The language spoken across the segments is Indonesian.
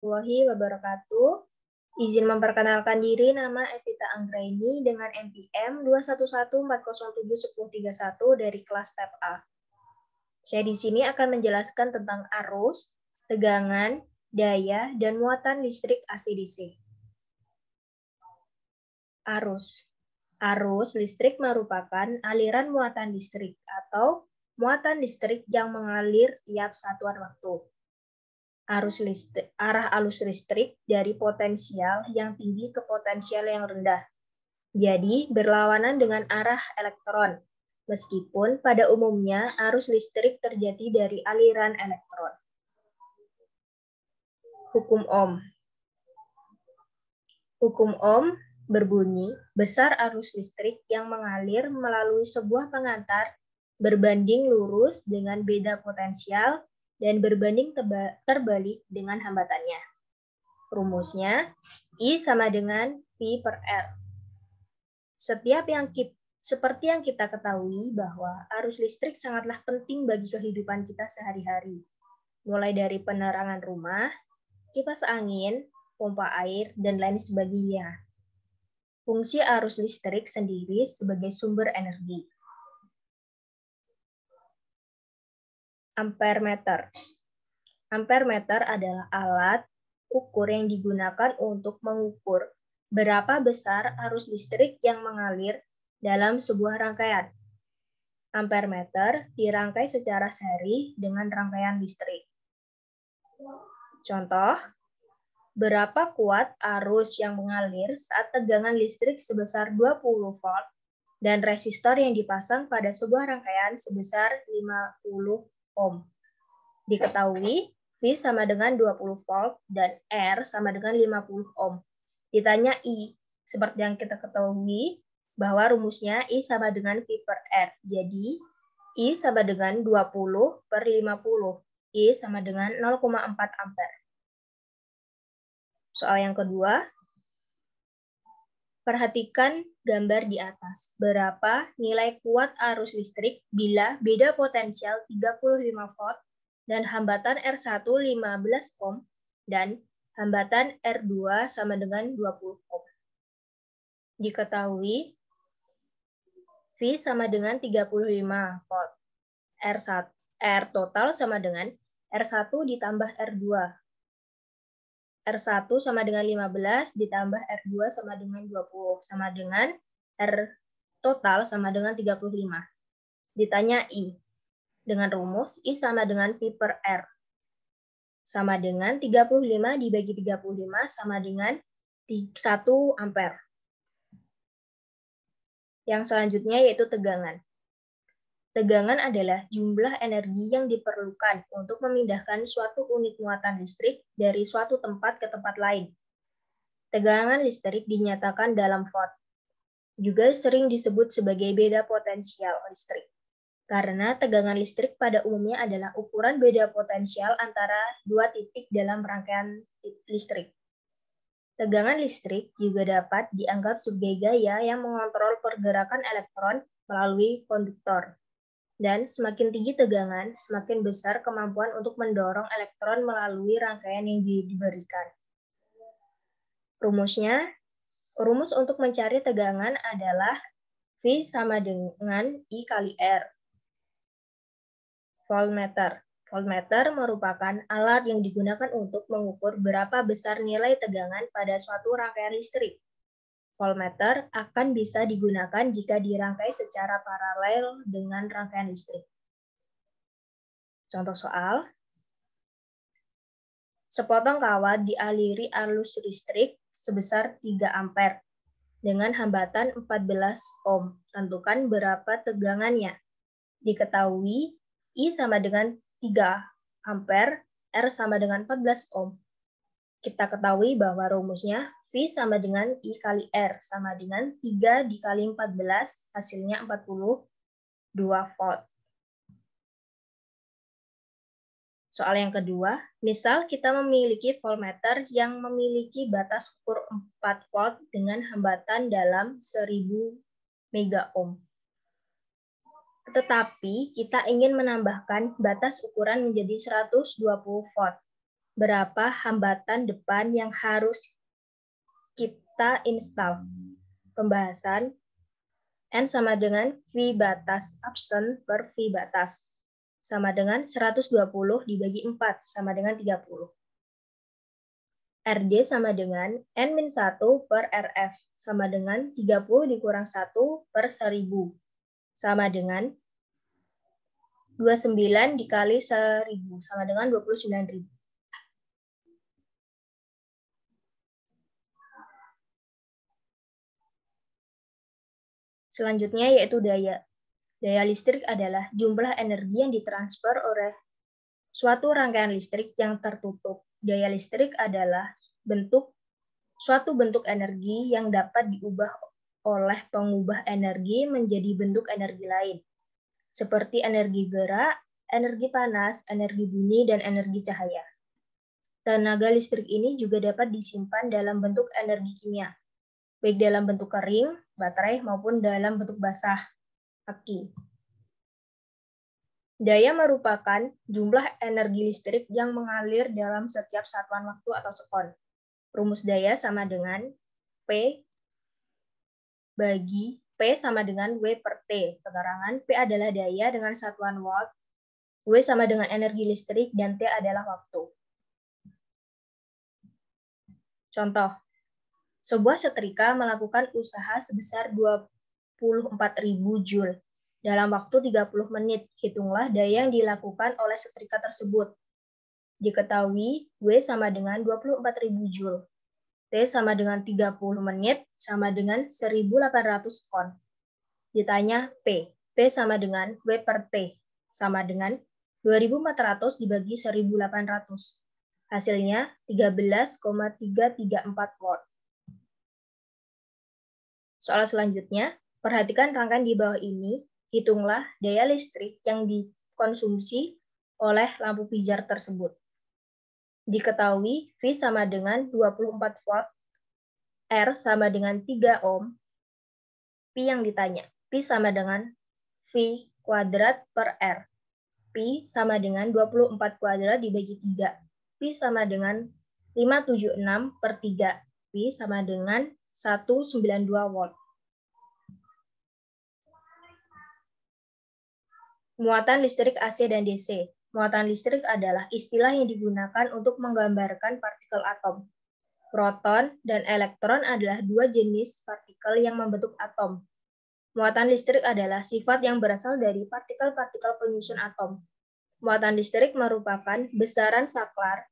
warahmatullahi wabarakatuh. Izin memperkenalkan diri, nama Evita Anggraini dengan NPM 21140711031 dari kelas Tab A. Saya di sini akan menjelaskan tentang arus, tegangan, daya, dan muatan listrik AC/DC. Arus. Arus listrik merupakan aliran muatan listrik atau muatan listrik yang mengalir tiap satuan waktu. Arah arus listrik dari potensial yang tinggi ke potensial yang rendah. Jadi, berlawanan dengan arah elektron, meskipun pada umumnya arus listrik terjadi dari aliran elektron. Hukum Ohm. Hukum Ohm berbunyi, besar arus listrik yang mengalir melalui sebuah pengantar berbanding lurus dengan beda potensial dan berbanding terbalik dengan hambatannya. Rumusnya, I sama dengan V per R. Seperti yang kita ketahui bahwa arus listrik sangatlah penting bagi kehidupan kita sehari-hari. Mulai dari penerangan rumah, kipas angin, pompa air, dan lain sebagainya. Fungsi arus listrik sendiri sebagai sumber energi. Ampermeter. Ampermeter adalah alat ukur yang digunakan untuk mengukur berapa besar arus listrik yang mengalir dalam sebuah rangkaian. Ampermeter dirangkai secara seri dengan rangkaian listrik. Contoh, berapa kuat arus yang mengalir saat tegangan listrik sebesar 20 volt dan resistor yang dipasang pada sebuah rangkaian sebesar 50 ohm. Diketahui V sama dengan 20 volt dan R sama dengan 50 ohm. Ditanya I, seperti yang kita ketahui bahwa rumusnya I sama dengan V per R. Jadi, I sama dengan 20 per 50. I sama dengan 0,4 ampere. Soal yang kedua, perhatikan gambar di atas. Berapa nilai kuat arus listrik bila beda potensial 35 volt dan hambatan R1 15 ohm dan hambatan R2 sama dengan 20 ohm. Diketahui V sama dengan 35 volt. R total sama dengan R1 ditambah R2. R1 sama dengan 15 ditambah R2 sama dengan 20. Sama dengan R total sama dengan 35. Ditanya I. Dengan rumus I sama dengan V per R. Sama dengan 35 dibagi 35 sama dengan 1 ampere. Yang selanjutnya yaitu tegangan. Tegangan adalah jumlah energi yang diperlukan untuk memindahkan suatu unit muatan listrik dari suatu tempat ke tempat lain. Tegangan listrik dinyatakan dalam volt. Juga sering disebut sebagai beda potensial listrik. Karena tegangan listrik pada umumnya adalah ukuran beda potensial antara dua titik dalam rangkaian listrik. Tegangan listrik juga dapat dianggap sebagai gaya yang mengontrol pergerakan elektron melalui konduktor. Dan semakin tinggi tegangan, semakin besar kemampuan untuk mendorong elektron melalui rangkaian yang diberikan. Rumus untuk mencari tegangan adalah V sama dengan I kali R. Voltmeter. Voltmeter merupakan alat yang digunakan untuk mengukur berapa besar nilai tegangan pada suatu rangkaian listrik. Voltmeter akan bisa digunakan jika dirangkai secara paralel dengan rangkaian listrik. Contoh soal. Sepotong kawat dialiri arus listrik sebesar 3 ampere dengan hambatan 14 ohm. Tentukan berapa tegangannya. Diketahui I sama dengan 3 ampere, R sama dengan 14 ohm. Kita ketahui bahwa rumusnya V sama dengan I kali R sama dengan 3 dikali 14, hasilnya 42 volt. Soal yang kedua, misal kita memiliki voltmeter yang memiliki batas ukur 4 volt dengan hambatan dalam 1000 mega ohm. Tetapi kita ingin menambahkan batas ukuran menjadi 120 volt. berapa hambatan depan yang harus kita install. Pembahasan N sama dengan V batas absen per V batas. Sama dengan 120 dibagi 4, sama dengan 30. RD sama dengan N-1 per RF, sama dengan 30 dikurang 1 per 1000, sama dengan 29 dikali 1000, sama dengan 29.000. Selanjutnya yaitu daya. Daya listrik adalah jumlah energi yang ditransfer oleh suatu rangkaian listrik yang tertutup. Daya listrik adalah suatu bentuk energi yang dapat diubah oleh pengubah energi menjadi bentuk energi lain, seperti energi gerak, energi panas, energi bunyi, dan energi cahaya. Tenaga listrik ini juga dapat disimpan dalam bentuk energi kimia, baik dalam bentuk kering, baterai, maupun dalam bentuk basah, aki. Daya merupakan jumlah energi listrik yang mengalir dalam setiap satuan waktu atau sekon. Rumus daya sama dengan P bagi P sama dengan W per T. Keterangan P adalah daya dengan satuan watt, W sama dengan energi listrik, dan T adalah waktu. Contoh, sebuah setrika melakukan usaha sebesar 24.000 Joule dalam waktu 30 menit. Hitunglah daya yang dilakukan oleh setrika tersebut. Diketahui W sama dengan 24.000 Joule. T sama dengan 30 menit sama dengan 1.800 kon. Ditanya P. P sama dengan W per T sama dengan 2.400 dibagi 1.800. Hasilnya 13,334 watt. Soal selanjutnya, perhatikan rangkaian di bawah ini. Hitunglah daya listrik yang dikonsumsi oleh lampu pijar tersebut. Diketahui V sama dengan 24 watt, R sama dengan 3 ohm, Pi yang ditanya. Pi sama dengan V kuadrat per R. Pi sama dengan 24 kuadrat dibagi 3. Pi sama dengan 576 per 3. Pi sama dengan 192 watt. Muatan listrik AC dan DC. Muatan listrik adalah istilah yang digunakan untuk menggambarkan partikel atom. Proton dan elektron adalah dua jenis partikel yang membentuk atom. Muatan listrik adalah sifat yang berasal dari partikel-partikel penyusun atom. Muatan listrik merupakan besaran saklar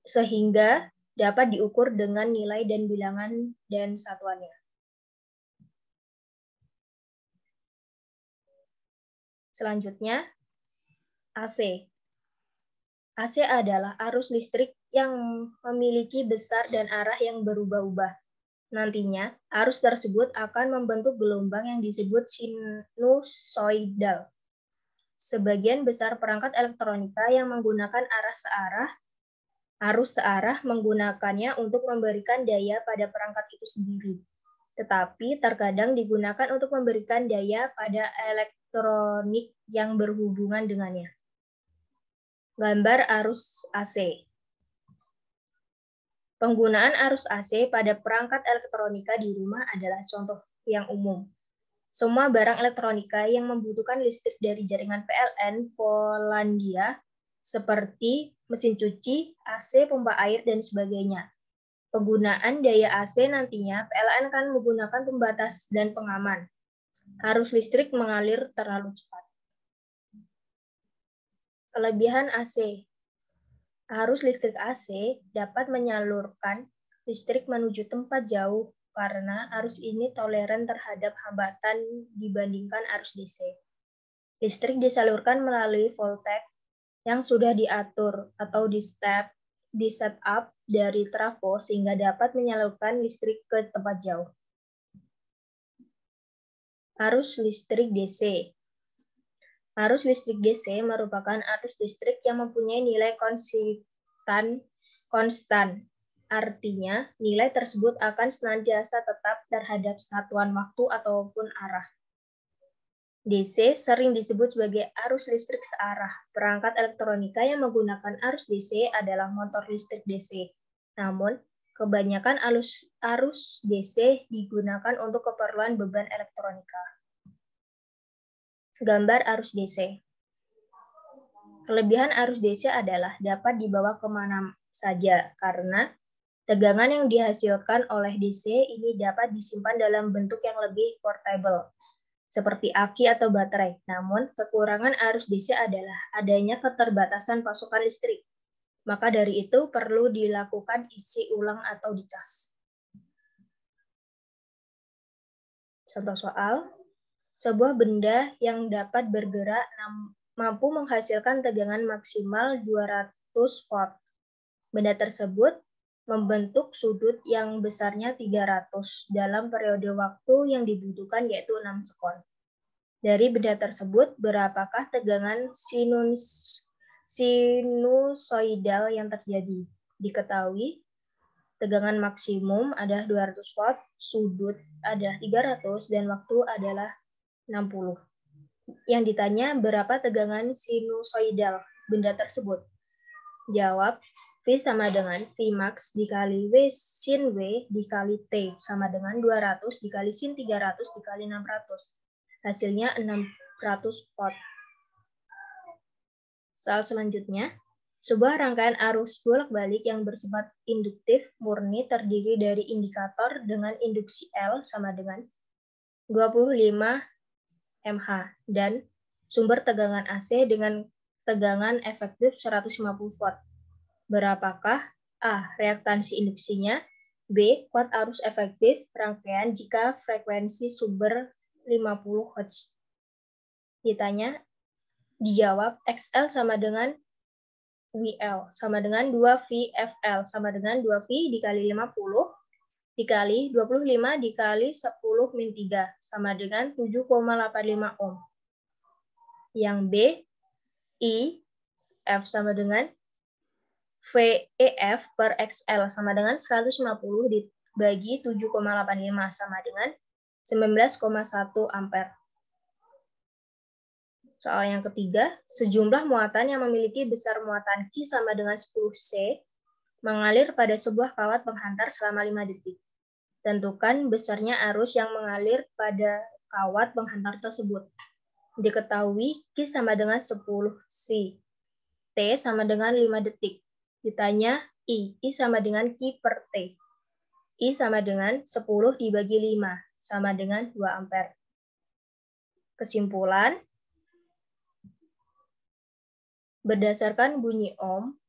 sehingga dapat diukur dengan nilai dan bilangan dan satuannya. Selanjutnya, AC. AC adalah arus listrik yang memiliki besar dan arah yang berubah-ubah. Nantinya, arus tersebut akan membentuk gelombang yang disebut sinusoidal. Sebagian besar perangkat elektronika yang menggunakan arus searah menggunakannya untuk memberikan daya pada perangkat itu sendiri. Tetapi terkadang digunakan untuk memberikan daya pada elektronik yang berhubungan dengannya. Gambar arus AC. Penggunaan arus AC pada perangkat elektronika di rumah adalah contoh yang umum. Semua barang elektronika yang membutuhkan listrik dari jaringan PLN Polandia, seperti mesin cuci, AC, pompa air, dan sebagainya. Penggunaan daya AC nantinya PLN akan menggunakan pembatas dan pengaman. Arus listrik mengalir terlalu cepat. Kelebihan AC. Arus listrik AC dapat menyalurkan listrik menuju tempat jauh karena arus ini toleran terhadap hambatan dibandingkan arus DC. Listrik disalurkan melalui voltage yang sudah diatur atau di set up dari trafo sehingga dapat menyalurkan listrik ke tempat jauh. Arus listrik DC. Arus listrik DC merupakan arus listrik yang mempunyai nilai konstan. Artinya, nilai tersebut akan senantiasa tetap terhadap satuan waktu ataupun arah. DC sering disebut sebagai arus listrik searah. Perangkat elektronika yang menggunakan arus DC adalah motor listrik DC. Namun, kebanyakan arus DC digunakan untuk keperluan beban elektronika. Gambar arus DC. Kelebihan arus DC adalah dapat dibawa kemana saja karena tegangan yang dihasilkan oleh DC ini dapat disimpan dalam bentuk yang lebih portable, seperti aki atau baterai. Namun, kekurangan arus DC adalah adanya keterbatasan pasokan listrik. Maka dari itu, perlu dilakukan isi ulang atau dicas. Contoh soal, sebuah benda yang dapat bergerak mampu menghasilkan tegangan maksimal 200 volt. Benda tersebut membentuk sudut yang besarnya 300 dalam periode waktu yang dibutuhkan yaitu 6 sekon. Dari benda tersebut, berapakah tegangan sinusoidal yang terjadi? Diketahui, tegangan maksimum adalah 200 volt, sudut adalah 300, dan waktu adalah 60. Yang ditanya, berapa tegangan sinusoidal benda tersebut? Jawab, V sama dengan V max dikali W sin W dikali T sama dengan 200 dikali sin 300 dikali 600. Hasilnya 600 volt. Soal selanjutnya, sebuah rangkaian arus bolak-balik yang bersifat induktif murni terdiri dari indikator dengan induksi L sama dengan 25 mH dan sumber tegangan AC dengan tegangan efektif 150 volt. Berapakah A. reaktansi induksinya, B. kuat arus efektif rangkaian jika frekuensi sumber 50 Hz? Ditanya, dijawab XL sama dengan WL sama dengan 2VFL sama dengan 2V dikali 50 dikali 25 dikali 10 min 3 sama dengan 7,85 ohm. Yang B, I, F sama dengan VEF per XL sama dengan 150 dibagi 7,85 sama dengan 19,1 ampere. Soal yang ketiga, sejumlah muatan yang memiliki besar muatan Q sama dengan 10C mengalir pada sebuah kawat penghantar selama 5 detik. Tentukan besarnya arus yang mengalir pada kawat penghantar tersebut. Diketahui Q sama dengan 10C. T sama dengan 5 detik. Ditanya I sama dengan Q per T. I sama dengan 10 dibagi 5, sama dengan 2 ampere. Kesimpulan, berdasarkan bunyi ohm,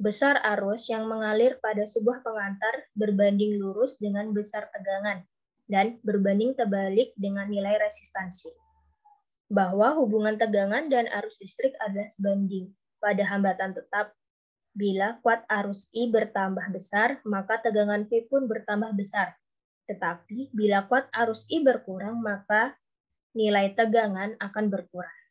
besar arus yang mengalir pada sebuah pengantar berbanding lurus dengan besar tegangan dan berbanding terbalik dengan nilai resistansi. Bahwa hubungan tegangan dan arus listrik adalah sebanding pada hambatan tetap. Bila kuat arus I bertambah besar, maka tegangan V pun bertambah besar. Tetapi bila kuat arus I berkurang, maka nilai tegangan akan berkurang.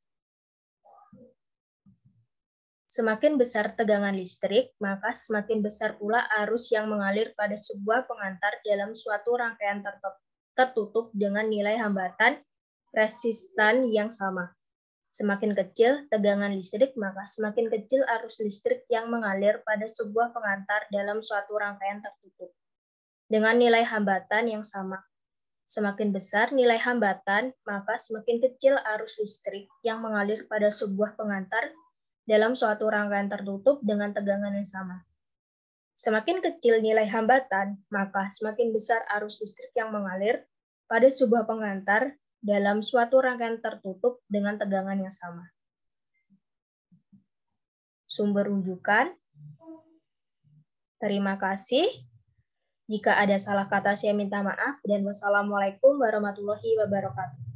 Semakin besar tegangan listrik, maka semakin besar pula arus yang mengalir pada sebuah pengantar dalam suatu rangkaian tertutup dengan nilai hambatan resistan yang sama. Semakin kecil tegangan listrik, maka semakin kecil arus listrik yang mengalir pada sebuah pengantar dalam suatu rangkaian tertutup dengan nilai hambatan yang sama. Semakin besar nilai hambatan, maka semakin kecil arus listrik yang mengalir pada sebuah pengantar dalam suatu rangkaian tertutup dengan tegangan yang sama. Semakin kecil nilai hambatan, maka semakin besar arus listrik yang mengalir pada sebuah pengantar dalam suatu rangkaian tertutup dengan tegangan yang sama. Sumber rujukan. Terima kasih. Jika ada salah kata saya minta maaf dan wassalamualaikum warahmatullahi wabarakatuh.